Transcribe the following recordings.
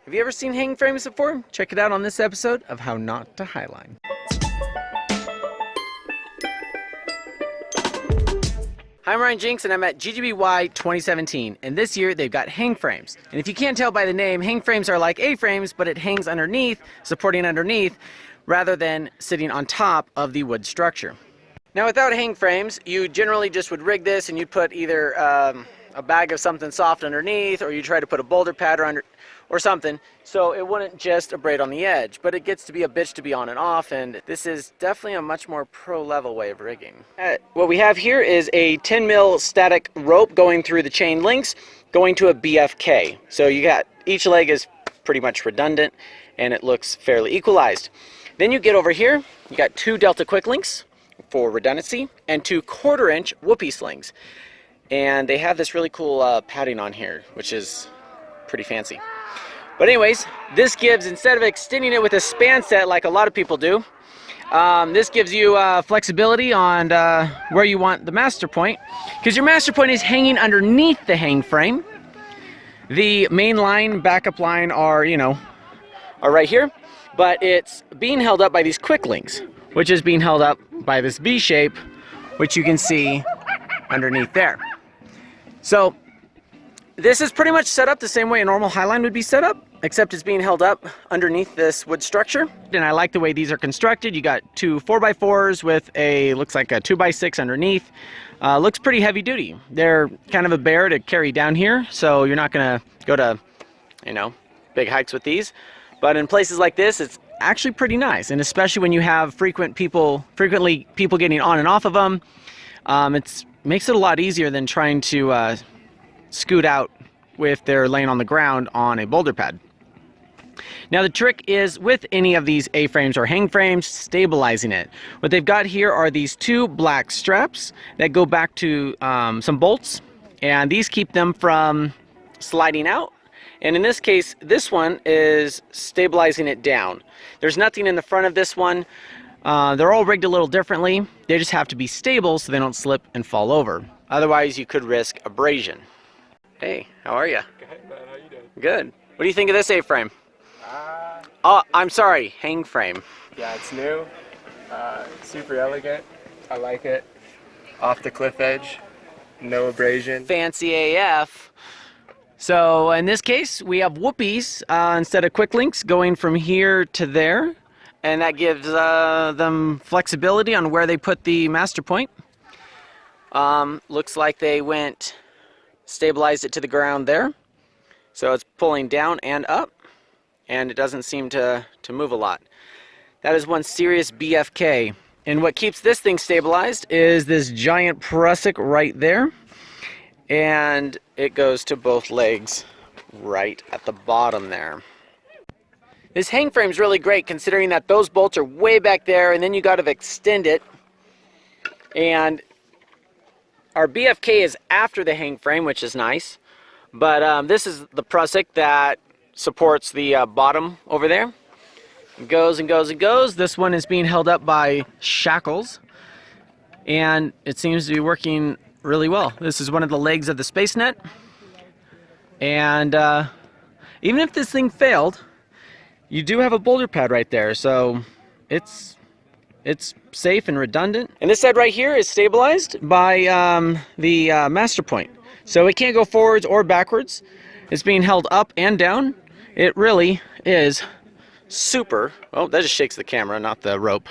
Have you ever seen hang frames before? Check it out on this episode of How Not to Highline. Hi, I'm Ryan Jinks, and I'm at GGBY 2017, and this year they've got hang frames. And if you can't tell by the name, hang frames are like A-frames, but it hangs underneath, supporting underneath, rather than sitting on top of the wood structure. Now, without hang frames, you generally just would rig this and you'd put either a bag of something soft underneath, or you try to put a boulder pad or something, so it wouldn't just abrade on the edge. But it gets to be a bitch to be on and off, and this is definitely a much more pro-level way of rigging. What we have here is a 10 mil static rope going through the chain links, going to a BFK. So you got, each leg is pretty much redundant, and it looks fairly equalized. Then you get over here, you got 2 Delta quick links for redundancy, and 2 1/4-inch whoopee slings. And they have this really cool padding on here, which is pretty fancy. But anyways, this gives, instead of extending it with a span set like a lot of people do, this gives you flexibility on where you want the master point, because your master point is hanging underneath the hang frame. The main line, backup line are right here, but it's being held up by these quick links, which is being held up by this V shape, which you can see underneath there. So this is pretty much set up the same way a normal Highline would be set up, except it's being held up underneath this wood structure. And I like the way these are constructed. You got 2 4x4s with looks like a 2x6 underneath. Looks pretty heavy duty. They're kind of a bear to carry down here, so you're not gonna go to, big heights with these. But in places like this, it's actually pretty nice, and especially when you have frequently people getting on and off of them, it makes it a lot easier than trying to scoot out if they're laying on the ground on a boulder pad. Now the trick is, with any of these A-frames or hang frames, stabilizing it. What they've got here are these 2 black straps that go back to some bolts, and these keep them from sliding out. And in this case, this one is stabilizing it down. There's nothing in the front of this one. They're all rigged a little differently. They just have to be stable so they don't slip and fall over. Otherwise, you could risk abrasion. Hey, how are you? Good, man. How you doing? Good. What do you think of this A-frame? Oh, I'm sorry, hang frame. Yeah, it's new. Super elegant. I like it. Off the cliff edge. No abrasion. Fancy AF. So in this case, we have whoopies instead of quick links going from here to there, and that gives them flexibility on where they put the master point. Looks like they stabilized it to the ground there, so it's pulling down and up, and it doesn't seem to move a lot. That is one serious BFK, and what keeps this thing stabilized is this giant prusik right there, and it goes to both legs right at the bottom there. This hang frame is really great, considering that those bolts are way back there, and then you got to extend it. And our BFK is after the hang frame, which is nice. But this is the prusik that supports the bottom over there. It goes and goes and goes. This one is being held up by shackles, and it seems to be working really well. This is one of the legs of the space net, and even if this thing failed, you do have a boulder pad right there, so it's safe and redundant. And this head right here is stabilized by the master point, so it can't go forwards or backwards. It's being held up and down. It really is super. Oh, that just shakes the camera, not the rope.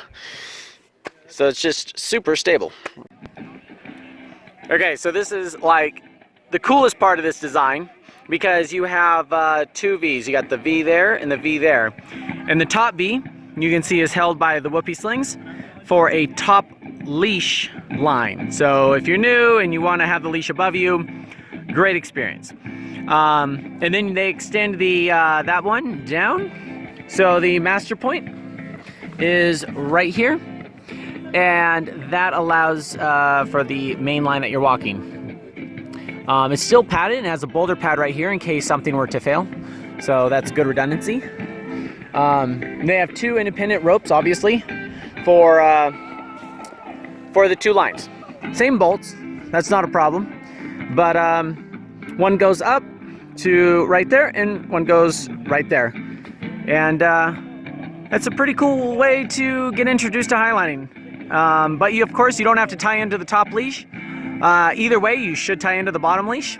So it's just super stable. Okay, so this is like the coolest part of this design, because you have 2 V's. You got the V there and the V there. And the top V, you can see, is held by the whoopee slings for a top leash line. So if you're new and you want to have the leash above you, great experience. And then they extend the that one down. So the master point is right here, and that allows for the main line that you're walking. It's still padded and has a boulder pad right here in case something were to fail, so that's good redundancy. They have 2 independent ropes, obviously, for the 2 lines. Same bolts, that's not a problem, but one goes up to right there, and one goes right there. And that's a pretty cool way to get introduced to highlining. But of course, you don't have to tie into the top leash. Either way, you should tie into the bottom leash.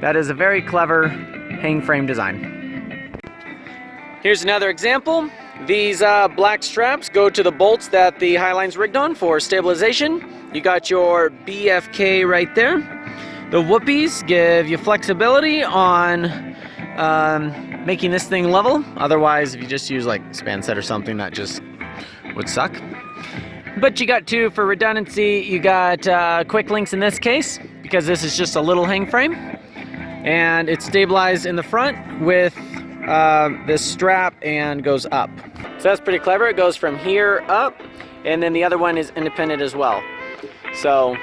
That is a very clever hang frame design. Here's another example. These black straps go to the bolts that the Highline's rigged on for stabilization. You got your BFK right there. The whoopies give you flexibility on making this thing level. Otherwise, if you just use like span set or something, that just would suck. But you got two for redundancy. You got quick links in this case, because this is just a little hang frame. And it's stabilized in the front with this strap and goes up. So that's pretty clever. It goes from here up, and then the other one is independent as well. So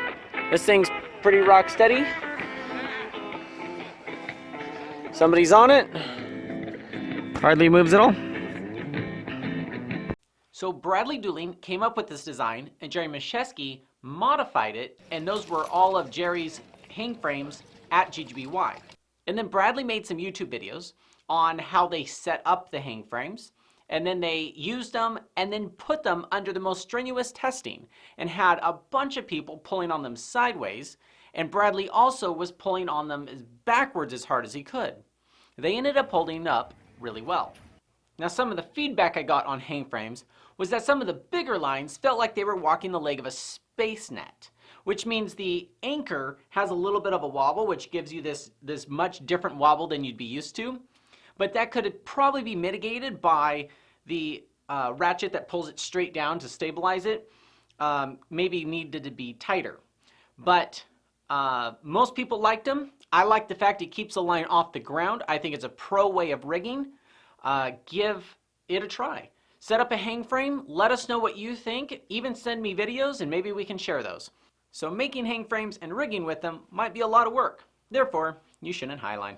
this thing's pretty rock steady. Somebody's on it. Hardly moves at all. So Bradley Dooling came up with this design, and Jerry Miszewski modified it, and those were all of Jerry's hang frames at GGBY. And then Bradley made some YouTube videos on how they set up the hang frames, and then they used them and then put them under the most strenuous testing and had a bunch of people pulling on them sideways, and Bradley also was pulling on them backwards as hard as he could. They ended up holding up really well. Now, some of the feedback I got on hang frames was that some of the bigger lines felt like they were walking the leg of a space net, which means the anchor has a little bit of a wobble, which gives you this much different wobble than you'd be used to. But that could probably be mitigated by the ratchet that pulls it straight down to stabilize it. Maybe needed to be tighter. But most people liked them. I like the fact it keeps the line off the ground. I think it's a pro way of rigging. Give it a try. Set up a hang frame, let us know what you think, even send me videos and maybe we can share those. So making hang frames and rigging with them might be a lot of work. Therefore, you shouldn't highline.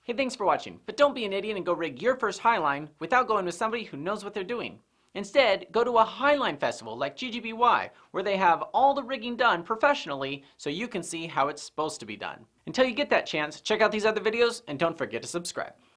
Hey, thanks for watching, but don't be an idiot and go rig your first highline without going with somebody who knows what they're doing. Instead, go to a highline festival like GGBY, where they have all the rigging done professionally so you can see how it's supposed to be done. Until you get that chance, check out these other videos and don't forget to subscribe.